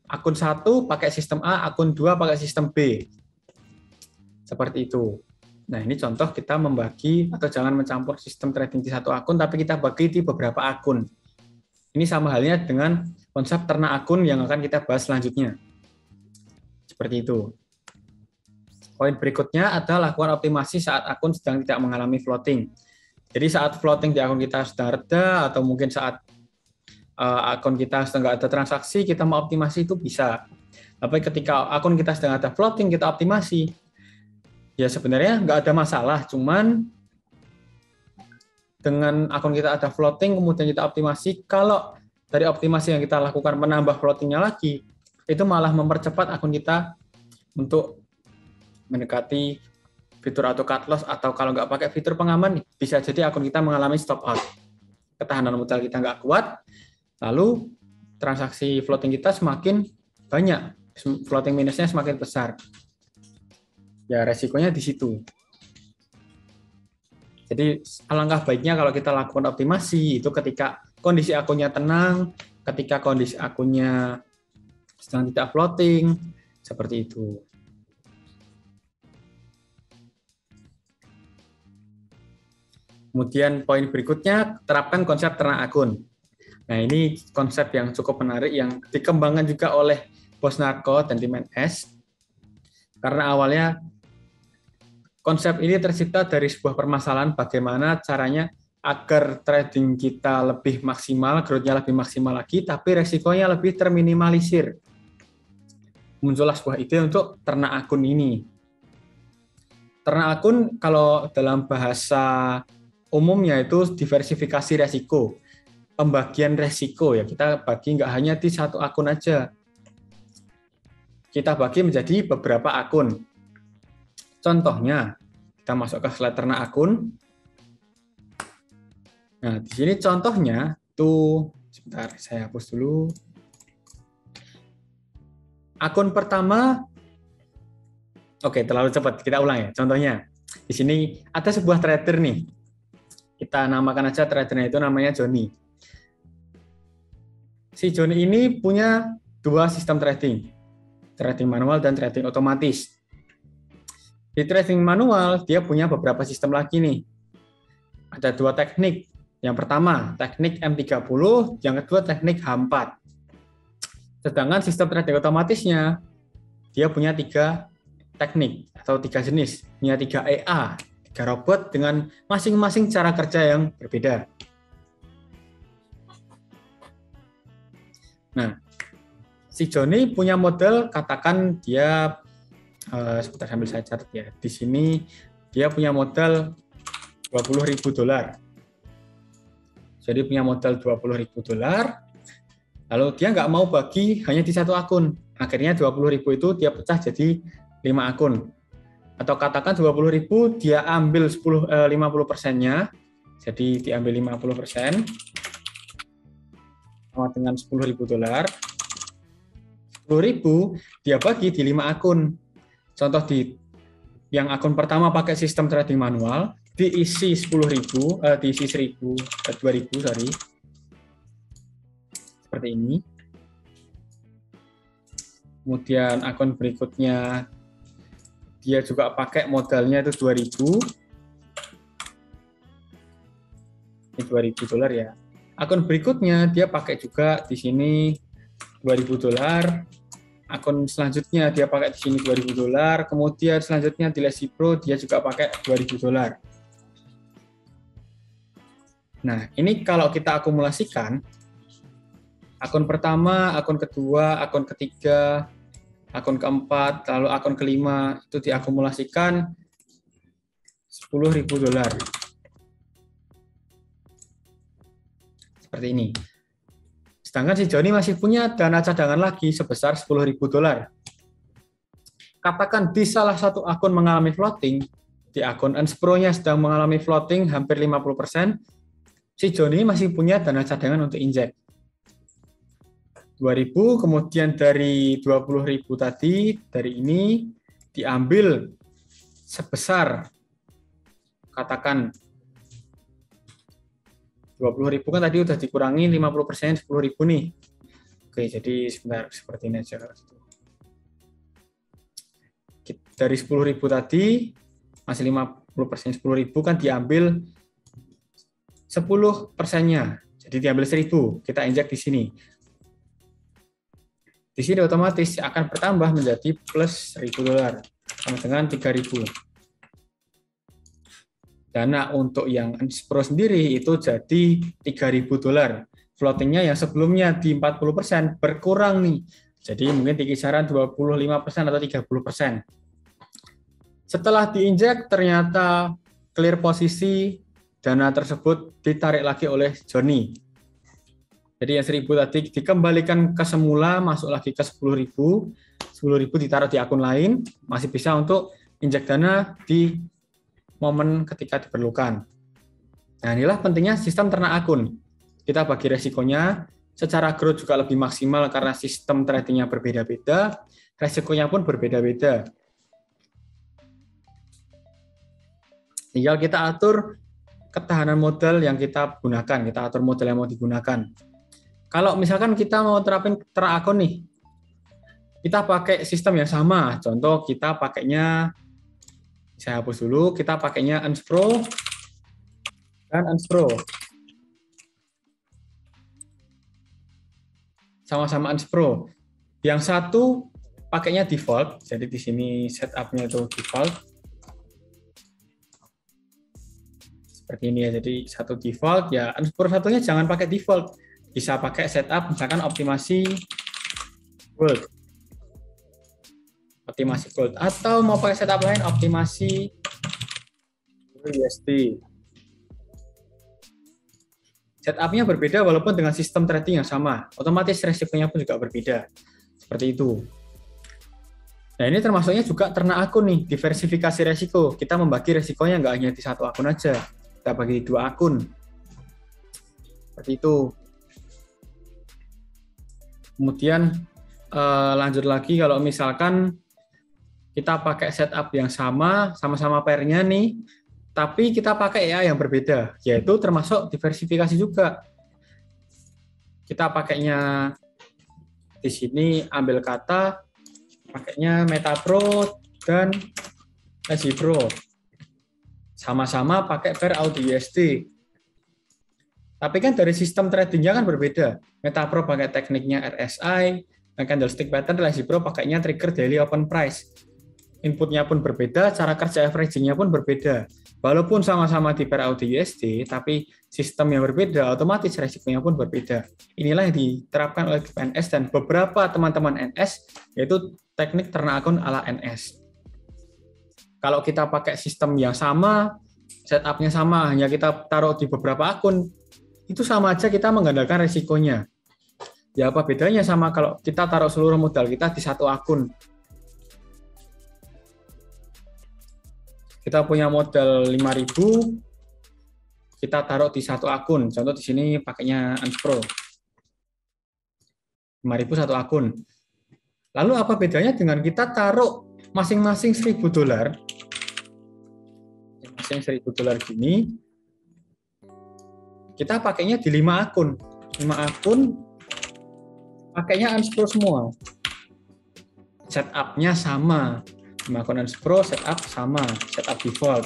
Akun 1 pakai sistem A, akun 2 pakai sistem B. Seperti itu. Nah, ini contoh kita membagi atau jangan mencampur sistem trading di satu akun, tapi kita bagi di beberapa akun. Ini sama halnya dengan konsep ternak akun yang akan kita bahas selanjutnya. Seperti itu. Poin berikutnya adalah lakukan optimasi saat akun sedang tidak mengalami floating. Jadi saat floating di akun kita sedang reda, atau mungkin saat akun kita sedang nggak ada transaksi, kita mau optimasi itu bisa. Tapi ketika akun kita sedang ada floating, kita optimasi. Ya sebenarnya nggak ada masalah, cuman dengan akun kita ada floating, kemudian kita optimasi, kalau dari optimasi yang kita lakukan menambah floatingnya lagi, itu malah mempercepat akun kita untuk mendekati fitur auto cut loss, atau kalau nggak pakai fitur pengaman, bisa jadi akun kita mengalami stop out. Ketahanan modal kita nggak kuat, lalu transaksi floating kita semakin banyak, floating minusnya semakin besar. Ya resikonya di situ. Jadi alangkah baiknya kalau kita lakukan optimasi itu ketika kondisi akunnya tenang, ketika kondisi akunnya sedang tidak floating, seperti itu. Kemudian poin berikutnya, terapkan konsep ternak akun. Nah, ini konsep yang cukup menarik yang dikembangkan juga oleh Bos Narko dan tim NS. Karena awalnya konsep ini tercipta dari sebuah permasalahan bagaimana caranya agar trading kita lebih maksimal, growth-nya lebih maksimal lagi, tapi resikonya lebih terminimalisir. Muncullah sebuah ide untuk ternak akun ini. Ternak akun kalau dalam bahasa umumnya itu diversifikasi resiko, pembagian resiko ya, kita bagi nggak hanya di satu akun aja, kita bagi menjadi beberapa akun. Contohnya kita masuk ke slide ternak akun. Nah di sini contohnya tuh, sebentar saya hapus dulu. Akun pertama, oke terlalu cepat, kita ulang ya. Contohnya di sini ada sebuah trader nih. Kita namakan aja tradernya itu namanya Joni. Si Joni ini punya dua sistem trading. Trading manual dan trading otomatis. Di trading manual, dia punya beberapa sistem lagi nih. Ada dua teknik. Yang pertama, teknik M30. Yang kedua, teknik H4. Sedangkan sistem trading otomatisnya, dia punya 3 teknik atau 3 jenis. Punya 3 EA. 3 robot dengan masing-masing cara kerja yang berbeda. Nah, si Joni punya model, katakan dia, sebentar sambil saya catat ya, di sini dia punya modal $20.000. Jadi punya modal $20.000, lalu dia nggak mau bagi hanya di satu akun. Akhirnya 20.000 itu dia pecah jadi 5 akun. Atau katakan 20.000 dia ambil 50%-nya, jadi diambil 50% sama dengan $10.000. 10.000 dia bagi di 5 akun. Contoh di yang akun pertama pakai sistem trading manual, diisi 10.000, diisi 2.000, sorry. Seperti ini. Kemudian akun berikutnya dia juga pakai modalnya itu 2.000. Ini $2.000 ya. Akun berikutnya dia pakai juga di sini $2.000. Akun selanjutnya dia pakai di sini $2.000. Kemudian selanjutnya di Lazy Pro dia juga pakai $2.000. Nah, ini kalau kita akumulasikan, akun pertama, akun kedua, akun ketiga, akun keempat, lalu akun kelima, itu diakumulasikan $10.000. Seperti ini. Sedangkan si Joni masih punya dana cadangan lagi sebesar $10.000. Katakan di salah satu akun mengalami floating, di akun Earns Pro-nya sedang mengalami floating hampir 50%, si Joni masih punya dana cadangan untuk injek. 2.000, kemudian dari 20.000 tadi, dari ini diambil sebesar, katakan 20.000 kan tadi udah dikurangi 50% 10.000 nih. Oke, jadi sebentar, seperti ini aja. Dari 10.000 tadi, masih 50% 10.000 kan diambil 10%-nya. Jadi diambil 1.000, kita injek di sini. Di sini otomatis akan bertambah menjadi plus $1.000 sama dengan 3.000. Dana untuk yang Unspro sendiri itu jadi $3.000. Floatingnya yang sebelumnya di 40% berkurang nih. Jadi mungkin di kisaran 25% atau 30%. Setelah diinjek ternyata clear posisi, dana tersebut ditarik lagi oleh Joni. Jadi yang 1.000 tadi dikembalikan ke semula, masuk lagi ke 10.000. 10.000 ditaruh di akun lain, masih bisa untuk injek dana di momen ketika diperlukan. Nah, inilah pentingnya sistem ternak akun. Kita bagi resikonya, secara growth juga lebih maksimal karena sistem tradingnya berbeda-beda, resikonya pun berbeda-beda. Tinggal kita atur ketahanan modal yang kita gunakan, kita atur modal yang mau digunakan. Kalau misalkan kita mau terapin ternak akun nih, kita pakai sistem yang sama. Contoh kita pakainya, saya hapus dulu, kita pakainya Unspro dan Unspro. Sama-sama Unspro. Yang satu pakainya default, jadi di sini setup-nya itu default. Seperti ini ya, jadi satu default, ya Unspro satunya jangan pakai default. Bisa pakai setup, misalkan optimasi gold. Optimasi gold. Atau mau pakai setup lain, optimasi USD. Setupnya berbeda walaupun dengan sistem trading yang sama. Otomatis resikonya pun juga berbeda. Seperti itu. Nah, ini termasuknya juga ternak akun nih, diversifikasi resiko. Kita membagi resikonya nggak hanya di satu akun aja. Kita bagi di 2 akun. Seperti itu. Kemudian lanjut lagi kalau misalkan kita pakai setup yang sama, sama-sama pairnya nih, tapi kita pakai ya yang berbeda, yaitu termasuk diversifikasi juga. Kita pakainya di sini ambil kata, pakainya MetaPro dan LazyPro. Sama-sama pakai pair AUD-USD. Tapi kan dari sistem tradingnya kan berbeda. MetaPro pakai tekniknya RSI, dan candlestick pattern, LazyPro pakainya trigger daily open price. Inputnya pun berbeda, cara kerja averaging-nya pun berbeda. Walaupun sama-sama di pair AUD-USD, tapi sistem yang berbeda, otomatis resikonya pun berbeda. Inilah yang diterapkan oleh NS dan beberapa teman-teman NS, yaitu teknik ternak akun ala NS. Kalau kita pakai sistem yang sama, setup-nya sama, hanya kita taruh di beberapa akun, itu sama aja kita menggandakan resikonya. Ya apa bedanya sama kalau kita taruh seluruh modal kita di satu akun. Kita punya modal 5.000, kita taruh di satu akun. Contoh di sini pakainya Unspro. 5.000 satu akun. Lalu apa bedanya dengan kita taruh masing-masing $1.000? Masing-masing $1.000 gini. Kita pakainya di 5 akun. 5 akun pakainya Unspro semua. Setup-nya sama. 5 akun Unspro, setup sama, setup default.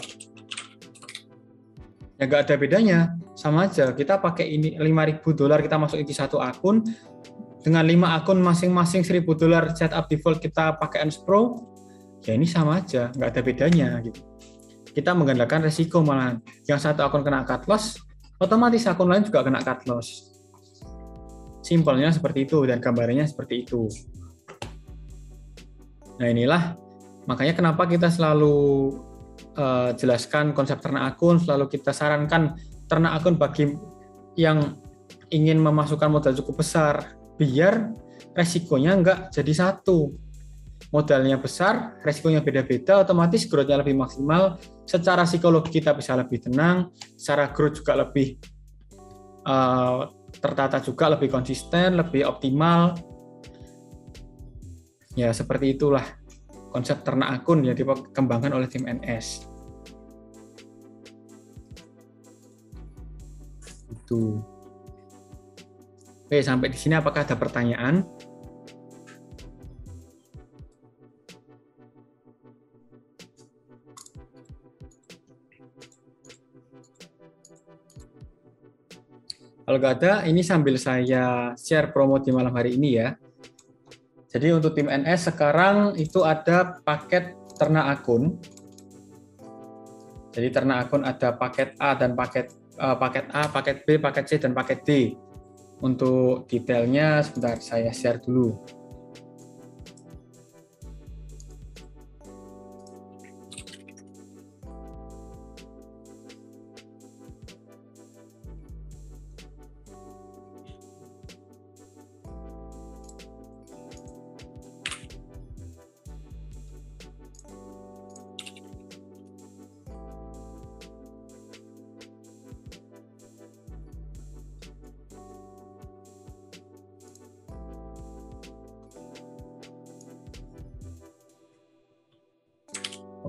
Ya nggak ada bedanya, sama aja. Kita pakai ini $5.000 kita masukin di satu akun, dengan 5 akun masing-masing $1.000 setup default kita pakai Unspro, ya ini sama aja, nggak ada bedanya gitu. Kita menggandakan resiko malah. Yang satu akun kena cut loss, otomatis akun lain juga kena cut loss. Simpelnya seperti itu dan gambarnya seperti itu. Nah inilah makanya kenapa kita selalu jelaskan konsep ternak akun, selalu kita sarankan ternak akun bagi yang ingin memasukkan modal cukup besar, biar resikonya nggak jadi satu. Modalnya besar, resikonya beda-beda, otomatis growth-nya lebih maksimal, secara psikologi kita bisa lebih tenang, secara growth juga lebih tertata juga, lebih konsisten, lebih optimal. Ya, seperti itulah konsep ternak akun yang dikembangkan oleh tim NS. Itu. Oke, sampai di sini apakah ada pertanyaan? Kalau nggak ada, ini sambil saya share promo di malam hari ini ya. Jadi untuk tim NS sekarang itu ada paket ternak akun. Jadi ternak akun ada paket A dan paket A, paket B, paket C, dan paket D. Untuk detailnya sebentar saya share dulu.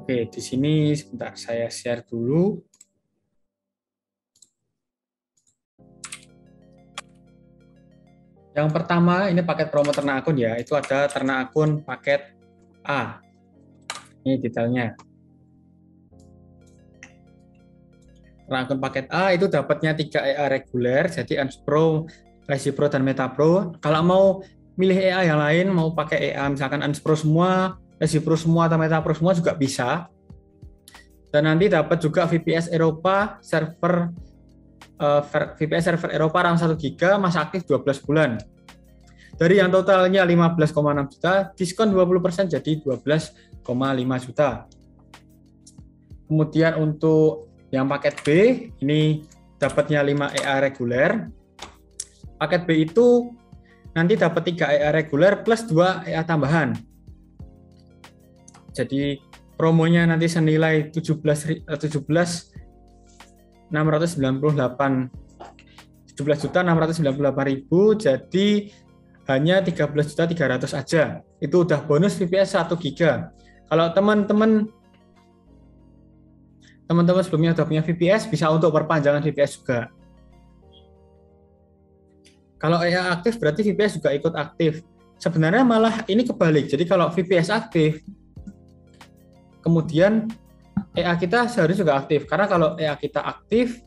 Oke, di sini sebentar saya share dulu. Yang pertama ini paket promo ternak akun ya, itu ada ternak akun paket A. Ini detailnya. Ternak akun paket A itu dapatnya 3 EA reguler, jadi ENS Pro, Resi Pro, dan Meta Pro. Kalau mau milih EA yang lain, mau pakai EA misalkan ENS Pro semua, Resi Pro semua, atau Meta Pro semua juga bisa. Dan nanti dapat juga VPS Eropa server VPS server Eropa RAM 1 GB, masa aktif 12 bulan. Dari yang totalnya 15,6 juta, diskon 20% jadi 12,5 juta. Kemudian untuk yang paket B, ini dapatnya 5 EA reguler. Paket B itu nanti dapat 3 EA reguler plus 2 EA tambahan. Jadi promonya nanti senilai 17.698.000, jadi hanya 13.300 aja. Itu udah bonus VPS 1 GB. Kalau teman-teman sebelumnya udah punya VPS, bisa untuk perpanjangan VPS juga. Kalau EA aktif berarti VPS juga ikut aktif. Sebenarnya malah ini kebalik. Jadi kalau VPS aktif, kemudian EA kita seharusnya juga aktif. Karena kalau EA kita aktif,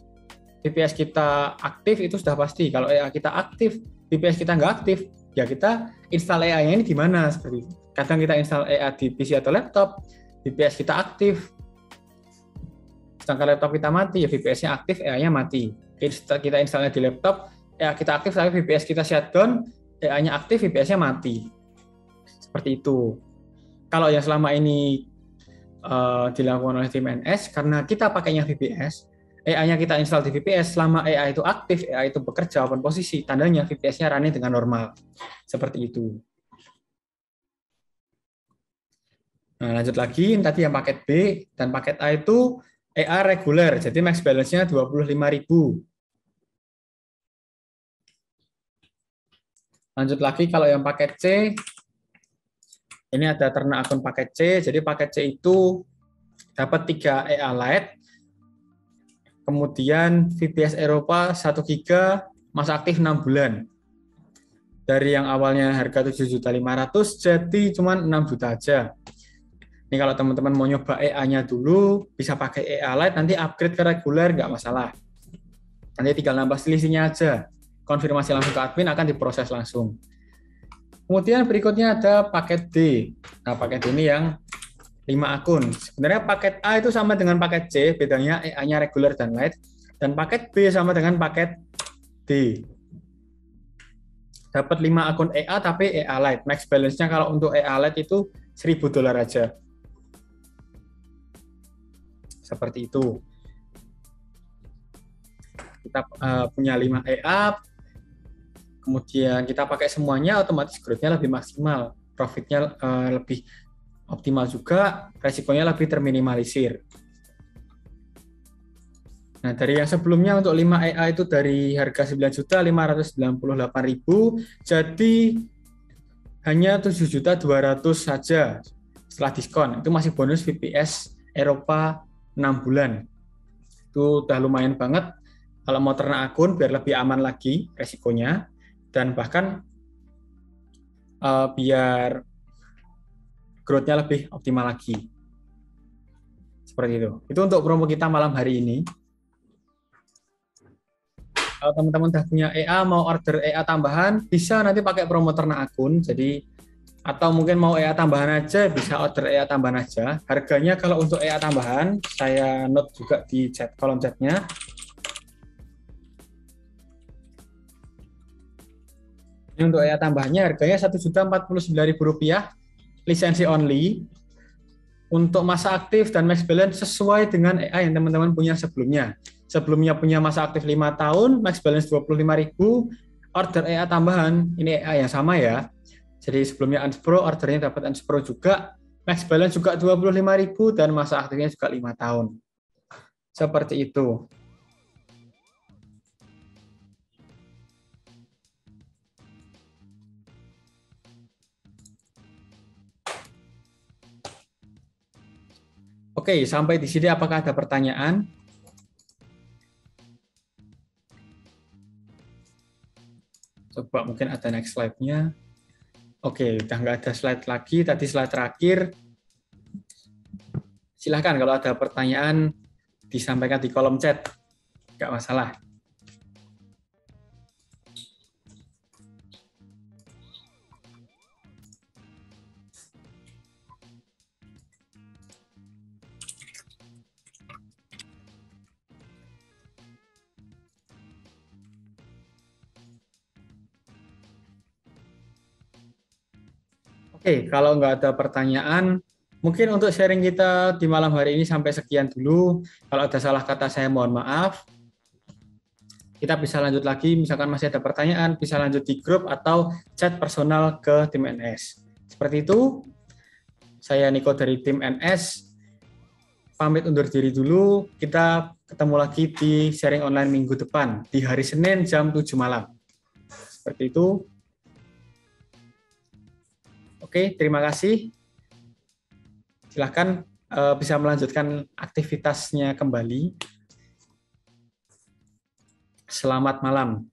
VPS kita aktif itu sudah pasti. Kalau EA kita aktif, VPS kita nggak aktif, ya kita install EA-nya ini di mana? Seperti itu. Kadang kita install EA di PC atau laptop, VPS kita aktif. Sedangkan laptop kita mati, ya VPS-nya aktif, EA-nya mati. Kita installnya di laptop, EA kita aktif, tapi VPS kita shutdown, EA-nya aktif, VPS-nya mati. Seperti itu. Kalau yang selama ini dilakukan oleh tim NS, karena kita pakainya VPS, EA-nya kita install di VPS, selama EA itu aktif, EA itu bekerja open posisi, tandanya VPS-nya running dengan normal. Seperti itu. Nah, lanjut lagi, tadi yang paket B dan paket A itu EA reguler, jadi max balance-nya 25.000. Lanjut lagi, kalau yang paket C, ini ada ternak akun paket C, jadi paket C itu dapat 3 EA Lite, kemudian VPS Eropa 1 GB, masa aktif 6 bulan. Dari yang awalnya harga 7.500.000 jadi cuma 6 juta aja. Ini kalau teman-teman mau nyoba EA-nya dulu, bisa pakai EA Lite, nanti upgrade ke reguler nggak masalah. Nanti tinggal nambah selisihnya aja. Konfirmasi langsung ke admin, akan diproses langsung. Kemudian berikutnya ada paket D. Nah, paket D ini yang 5 akun. Sebenarnya paket A itu sama dengan paket C, bedanya EA-nya reguler dan Lite. Dan paket B sama dengan paket D. Dapat 5 akun EA tapi EA Lite. Max balance-nya kalau untuk EA Lite itu $1.000 aja. Seperti itu. Kita punya 5 EA, kemudian kita pakai semuanya, otomatis growth-nya lebih maksimal. Profit-nya lebih optimal juga, resikonya lebih terminimalisir. Nah, dari yang sebelumnya untuk 5 EA itu dari harga 9.598.000 jadi hanya 7.200.000 saja setelah diskon. Itu masih bonus VPS Eropa 6 bulan. Itu udah lumayan banget kalau mau ternak akun biar lebih aman lagi resikonya, dan bahkan biar growth-nya lebih optimal lagi. Seperti itu. Itu untuk promo kita malam hari ini. Kalau teman-teman udah punya EA, mau order EA tambahan, bisa nanti pakai promo ternak akun. Jadi, atau mungkin mau EA tambahan aja, bisa order EA tambahan aja. Harganya kalau untuk EA tambahan, saya note juga di chat, kolom chatnya. Ini untuk EA tambahannya harganya Rp1.049.000, lisensi only. Untuk masa aktif dan max balance sesuai dengan EA yang teman-teman punya sebelumnya. Sebelumnya punya masa aktif 5 tahun, max balance 25.000, order EA tambahan, ini EA yang sama ya. Jadi sebelumnya Unspro, ordernya dapat Unspro juga, max balance juga 25.000 dan masa aktifnya juga 5 tahun. Seperti itu. Oke, sampai di sini apakah ada pertanyaan? Coba mungkin ada next slide-nya. Oke, udah nggak ada slide lagi. Tadi slide terakhir. Silahkan kalau ada pertanyaan disampaikan di kolom chat. Nggak masalah. Oke, kalau nggak ada pertanyaan, mungkin untuk sharing kita di malam hari ini sampai sekian dulu. Kalau ada salah kata saya mohon maaf. Kita bisa lanjut lagi, misalkan masih ada pertanyaan, bisa lanjut di grup atau chat personal ke tim NS. Seperti itu, saya Niko dari tim NS, pamit undur diri dulu. Kita ketemu lagi di sharing online minggu depan, di hari Senin jam 7 malam. Seperti itu. Oke, terima kasih. Silahkan bisa melanjutkan aktivitasnya kembali. Selamat malam.